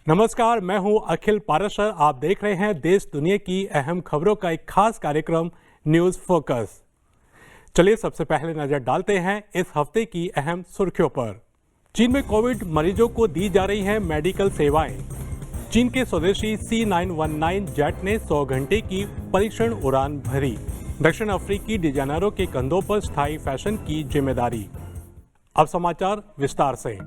नमस्कार, मैं हूं अखिल पाराशर। आप देख रहे हैं देश दुनिया की अहम खबरों का एक खास कार्यक्रम न्यूज फोकस। चलिए सबसे पहले नजर डालते हैं इस हफ्ते की अहम सुर्खियों पर। चीन में कोविड मरीजों को दी जा रही हैं मेडिकल सेवाएं। चीन के स्वदेशी C919 जेट ने 100 घंटे की परीक्षण उड़ान भरी। दक्षिण अफ्रीकी डिजाइनरों के कंधों पर स्थायी फैशन की जिम्मेदारी। अब समाचार विस्तार से।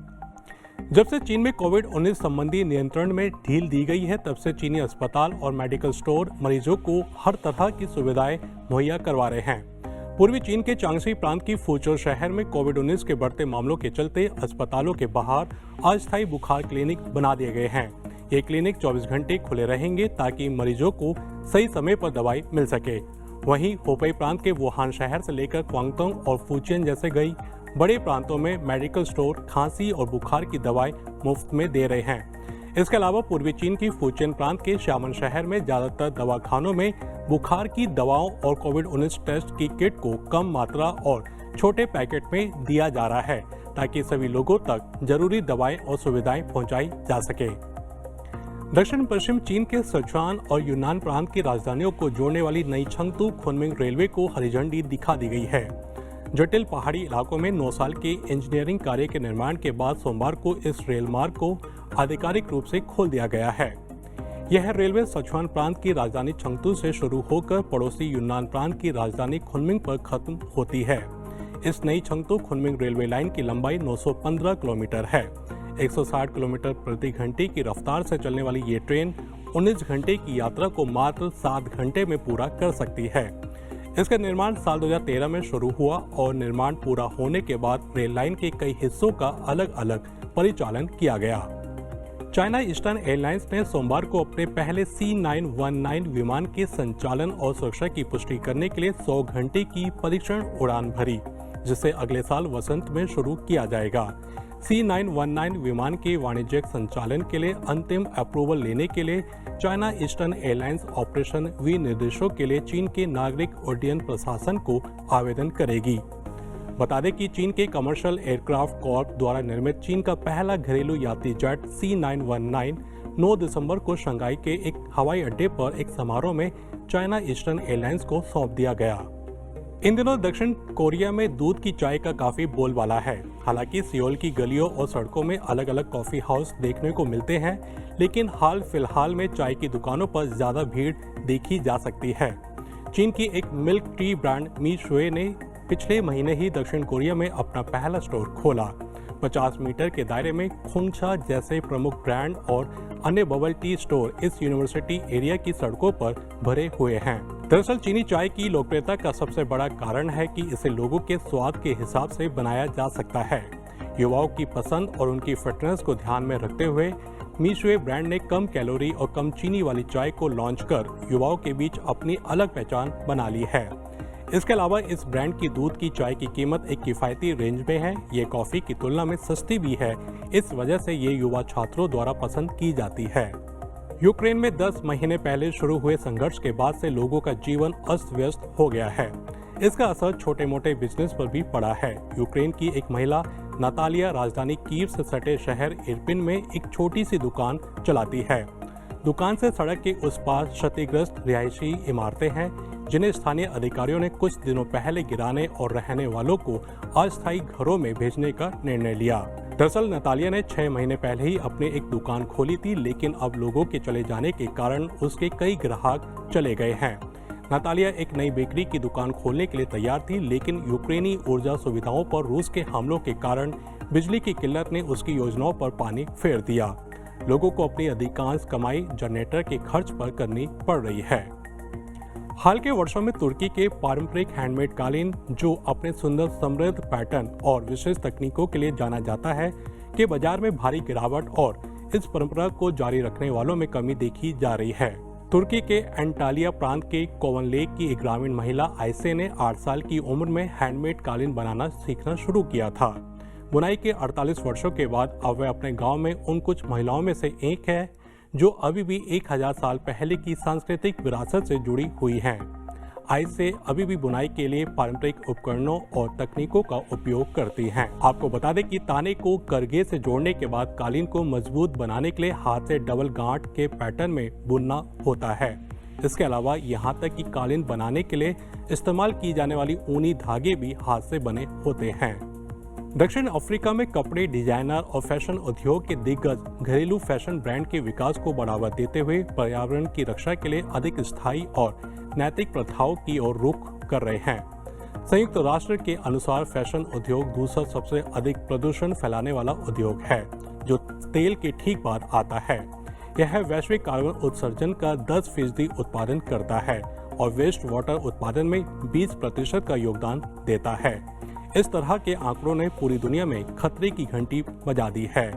जब से चीन में कोविड-19 संबंधी नियंत्रण में ढील दी गई है, तब से चीनी अस्पताल और मेडिकल स्टोर मरीजों को हर तरह की सुविधाएं मुहैया करवा रहे हैं। पूर्वी चीन के चांगशी प्रांत की फुचौ शहर में कोविड-19 के बढ़ते मामलों के चलते अस्पतालों के बाहर अस्थायी बुखार क्लिनिक बना दिए गए हैं। ये क्लिनिक 24 घंटे खुले रहेंगे ताकि मरीजों को सही समय पर दवाई मिल सके। वहीं हुबेई प्रांत के वुहान शहर से लेकर क्वांगतुंग और फुजियन जैसे कई बड़े प्रांतों में मेडिकल स्टोर खांसी और बुखार की दवाएं मुफ्त में दे रहे हैं। इसके अलावा पूर्वी चीन की फुजियन प्रांत के श्यामन शहर में ज्यादातर दवाखानों में बुखार की दवाओं और कोविड-19 टेस्ट की किट को कम मात्रा और छोटे पैकेट में दिया जा रहा है ताकि सभी लोगों तक जरूरी दवाएं और सुविधाएं पहुंचाई जा सके। दक्षिण पश्चिम चीन के सिचुआन और यूनान प्रांत की राजधानियों को जोड़ने वाली नई चंगतू खुनमिंग रेलवे को हरी झंडी दिखा दी गई है। जटिल पहाड़ी इलाकों में 9 साल के इंजीनियरिंग कार्य के निर्माण के बाद सोमवार को इस रेल मार्ग को आधिकारिक रूप से खोल दिया गया है। यह रेलवे सिचुआन प्रांत की राजधानी चंगतू से शुरू होकर पड़ोसी यूनान प्रांत की राजधानी खुनमिंग पर खत्म होती है। इस नई चंगतू खुनमिंग रेलवे लाइन की लंबाई 915 किलोमीटर है। 160 किलोमीटर प्रति घंटे की रफ्तार से चलने वाली ये ट्रेन 19 घंटे की यात्रा को मात्र 7 घंटे में पूरा कर सकती है। इसका निर्माण साल 2013 में शुरू हुआ और निर्माण पूरा होने के बाद रेल लाइन के कई हिस्सों का अलग अलग परिचालन किया गया। चाइना ईस्टर्न एयरलाइंस ने सोमवार को अपने पहले C919 विमान के संचालन और सुरक्षा की पुष्टि करने के लिए 100 घंटे की परीक्षण उड़ान भरी, जिसे अगले साल वसंत में शुरू किया जाएगा। C919 विमान के वाणिज्यिक संचालन के लिए अंतिम अप्रूवल लेने के लिए चाइना ईस्टर्न एयरलाइंस ऑपरेशन विनिर्देशों के लिए चीन के नागरिक उड्डयन प्रशासन को आवेदन करेगी। बता दें कि चीन के कमर्शियल एयरक्राफ्ट कॉर्प द्वारा निर्मित चीन का पहला घरेलू यात्री जेट C919 9 दिसंबर को शंघाई के एक हवाई अड्डे पर एक समारोह में चाइना ईस्टर्न एयरलाइंस को सौंप दिया गया। इन दिनों दक्षिण कोरिया में दूध की चाय का काफी बोलबाला है। हालांकि सियोल की गलियों और सड़कों में अलग अलग कॉफी हाउस देखने को मिलते हैं, लेकिन हाल फिलहाल में चाय की दुकानों पर ज्यादा भीड़ देखी जा सकती है। चीन की एक मिल्क टी ब्रांड मी शुए ने पिछले महीने ही दक्षिण कोरिया में अपना पहला स्टोर खोला। 50 मीटर के दायरे में खुंगशा जैसे प्रमुख ब्रांड और अन्य बबल टी स्टोर इस यूनिवर्सिटी एरिया की सड़कों पर भरे हुए हैं। दरअसल चीनी चाय की लोकप्रियता का सबसे बड़ा कारण है कि इसे लोगों के स्वाद के हिसाब से बनाया जा सकता है। युवाओं की पसंद और उनकी फिटनेस को ध्यान में रखते हुए मी शुए ब्रांड ने कम कैलोरी और कम चीनी वाली चाय को लॉन्च कर युवाओं के बीच अपनी अलग पहचान बना ली है। इसके अलावा इस ब्रांड की दूध की चाय की कीमत एक किफायती रेंज में है। ये कॉफी की तुलना में सस्ती भी है, इस वजह से ये युवा छात्रों द्वारा पसंद की जाती है। यूक्रेन में 10 महीने पहले शुरू हुए संघर्ष के बाद से लोगों का जीवन अस्त व्यस्त हो गया है। इसका असर छोटे मोटे बिजनेस पर भी पड़ा है। यूक्रेन की एक महिला नातालिया राजधानी कीव से सटे शहर इरपिन में एक छोटी सी दुकान चलाती है। दुकान से सड़क के उस पार क्षतिग्रस्त रिहायशी इमारतें हैं, जिन्हें स्थानीय अधिकारियों ने कुछ दिनों पहले गिराने और रहने वालों को अस्थायी घरों में भेजने का निर्णय लिया। दरअसल नतालिया ने 6 महीने पहले ही अपनी एक दुकान खोली थी, लेकिन अब लोगों के चले जाने के कारण उसके कई ग्राहक चले गए हैं। नतालिया एक नई बेकरी की दुकान खोलने के लिए तैयार थी, लेकिन यूक्रेनी ऊर्जा सुविधाओं पर रूस के हमलों के कारण बिजली की किल्लत ने उसकी योजनाओं पर पानी फेर दिया। लोगों को अपनी अधिकांश कमाई जनरेटर के खर्च पर करनी पड़ रही है। हाल के वर्षों में तुर्की के पारंपरिक हैंडमेड कालीन, जो अपने सुंदर समृद्ध पैटर्न और विशेष तकनीकों के लिए जाना जाता है, के बाजार में भारी गिरावट और इस परंपरा को जारी रखने वालों में कमी देखी जा रही है। तुर्की के एंटालिया प्रांत के कोवन लेक की एक ग्रामीण महिला आयसे ने 8 साल की उम्र में हैंडमेड कालीन बनाना सीखना शुरू किया था। बुनाई के 48 वर्षों के बाद अब वह अपने गांव में उन कुछ महिलाओं में से एक है जो अभी भी 1000 साल पहले की सांस्कृतिक विरासत से जुड़ी हुई हैं। आज से अभी भी बुनाई के लिए पारंपरिक उपकरणों और तकनीकों का उपयोग करती हैं। आपको बता दें कि ताने को करघे से जोड़ने के बाद कालीन को मजबूत बनाने के लिए हाथ से डबल गांठ के पैटर्न में बुनना होता है। इसके अलावा यहाँ तक कि कालीन बनाने के लिए इस्तेमाल की जाने वाली ऊनी धागे भी हाथ से बने होते हैं। दक्षिण अफ्रीका में कपड़े डिजाइनर और फैशन उद्योग के दिग्गज घरेलू फैशन ब्रांड के विकास को बढ़ावा देते हुए पर्यावरण की रक्षा के लिए अधिक स्थायी और नैतिक प्रथाओं की ओर रुख कर रहे हैं। संयुक्त राष्ट्र के अनुसार फैशन उद्योग दूसरा सबसे अधिक प्रदूषण फैलाने वाला उद्योग है, जो तेल के ठीक बाद आता है। यह वैश्विक कार्बन उत्सर्जन का 10% उत्पादन करता है और वेस्ट वाटर उत्पादन में 20% का योगदान देता है। इस तरह के आंकड़ों ने पूरी दुनिया में खतरे की घंटी बजा दी है।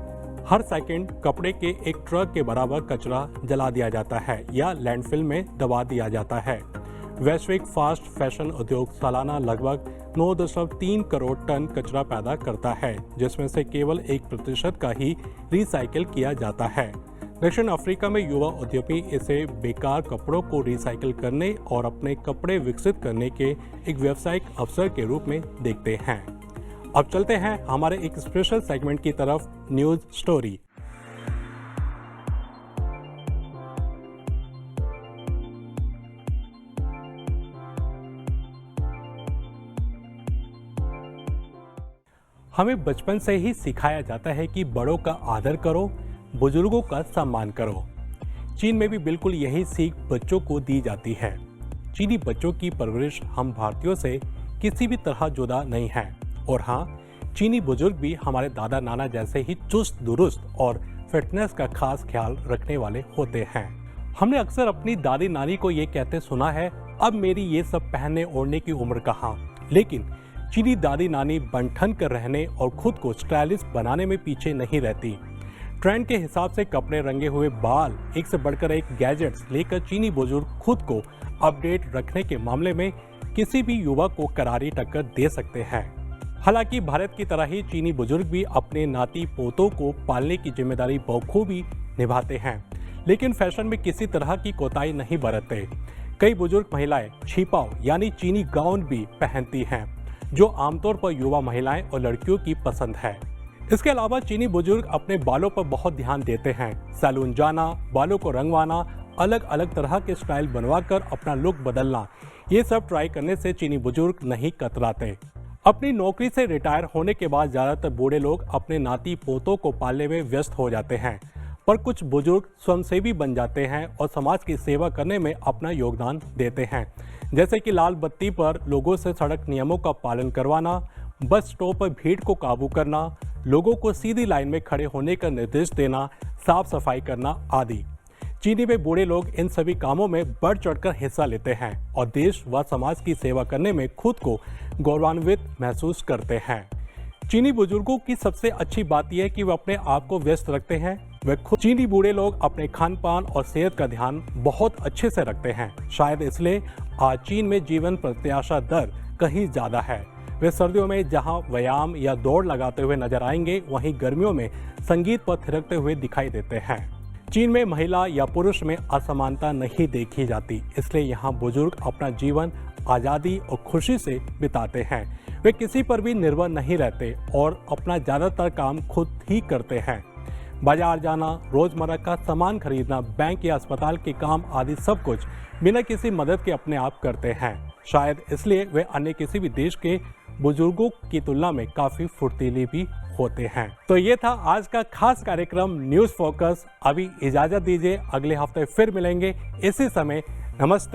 हर सेकंड कपड़े के एक ट्रक के बराबर कचरा जला दिया जाता है या लैंडफिल में दबा दिया जाता है। वैश्विक फास्ट फैशन उद्योग सालाना लगभग 9.3 करोड़ टन कचरा पैदा करता है, जिसमें से केवल 1% का ही रिसाइकिल किया जाता है। दक्षिण अफ्रीका में युवा उद्यमी इसे बेकार कपड़ों को रिसाइकिल करने और अपने कपड़े विकसित करने के एक व्यावसायिक अवसर के रूप में देखते हैं। अब चलते हैं हमारे एक स्पेशल सेगमेंट की तरफ, न्यूज स्टोरी। हमें बचपन से ही सिखाया जाता है कि बड़ों का आदर करो, बुजुर्गों का सम्मान करो। चीन में भी बिल्कुल यही सीख बच्चों को दी जाती है। चीनी बच्चों की परवरिश हम भारतीयों से किसी भी तरह जुदा नहीं है। और हाँ, चीनी बुजुर्ग भी हमारे दादा नाना जैसे ही चुस्त दुरुस्त और फिटनेस का खास ख्याल रखने वाले होते हैं। हमने अक्सर अपनी दादी नानी को ये कहते सुना है, अब मेरी ये सब पहनने ओढ़ने की उम्र कहाँ। लेकिन चीनी दादी नानी बन-ठन कर रहने और खुद को स्टाइलिश बनाने में पीछे नहीं रहती। ट्रेंड के हिसाब से कपड़े, रंगे हुए बाल, एक से बढ़कर एक गैजेट्स लेकर चीनी बुजुर्ग खुद को अपडेट रखने के मामले में किसी भी युवा को करारी टक्कर दे सकते हैं। हालांकि भारत की तरह ही चीनी बुजुर्ग भी अपने नाती पोतों को पालने की जिम्मेदारी बखूबी निभाते हैं, लेकिन फैशन में किसी तरह की कोताही नहीं बरतते। कई बुजुर्ग महिलाएं छिपाओ यानी चीनी गाउन भी पहनती हैं, जो आमतौर पर युवा महिलाएं और लड़कियों की पसंद है। इसके अलावा चीनी बुजुर्ग अपने बालों पर बहुत ध्यान देते हैं। सैलून जाना, बालों को रंगवाना, अलग अलग तरह के स्टाइल बनवाकर अपना लुक बदलना, ये सब ट्राई करने से चीनी बुजुर्ग नहीं कतराते। अपनी नौकरी से रिटायर होने के बाद ज्यादातर बूढ़े लोग अपने नाती पोतों को पालने में व्यस्त हो जाते हैं, पर कुछ बुजुर्ग स्वयंसेवी बन जाते हैं और समाज की सेवा करने में अपना योगदान देते हैं, जैसे कि लाल बत्ती पर लोगों से सड़क नियमों का पालन करवाना, बस स्टॉप पर भीड़ को काबू करना, लोगों को सीधी लाइन में खड़े होने का निर्देश देना, साफ सफाई करना आदि। चीनी में बूढ़े लोग इन सभी कामों में बढ़ चढ़कर हिस्सा लेते हैं और देश व समाज की सेवा करने में खुद को गौरवान्वित महसूस करते हैं। चीनी बुजुर्गों की सबसे अच्छी बात यह है कि वे अपने आप को व्यस्त रखते हैं। वे खुद चीनी बूढ़े लोग अपने खान पान और सेहत का ध्यान बहुत अच्छे से रखते हैं। शायद इसलिए आज चीन में जीवन प्रत्याशा दर कहीं ज्यादा है। वे सर्दियों में जहां व्यायाम या दौड़ लगाते हुए नजर आएंगे, वहीं गर्मियों में संगीत पर थिरकते हुए दिखाई देते हैं। चीन में महिला या पुरुष में असमानता नहीं देखी जाती, इसलिए यहाँ बुजुर्ग अपना जीवन आज़ादी और खुशी से बिताते हैं। वे किसी पर भी निर्भर नहीं रहते और अपना ज़्यादातर काम खुद ही करते हैं। बाजार जाना, रोजमर्रा का सामान खरीदना, बैंक या अस्पताल के काम आदि सब कुछ बिना किसी मदद के अपने आप करते हैं। शायद इसलिए वे अन्य किसी भी देश के बुजुर्गों की तुलना में काफी फुर्तीले भी होते हैं। तो ये था आज का खास कार्यक्रम न्यूज फोकस। अभी इजाजत दीजिए, अगले हफ्ते फिर मिलेंगे इसी समय। नमस्ते।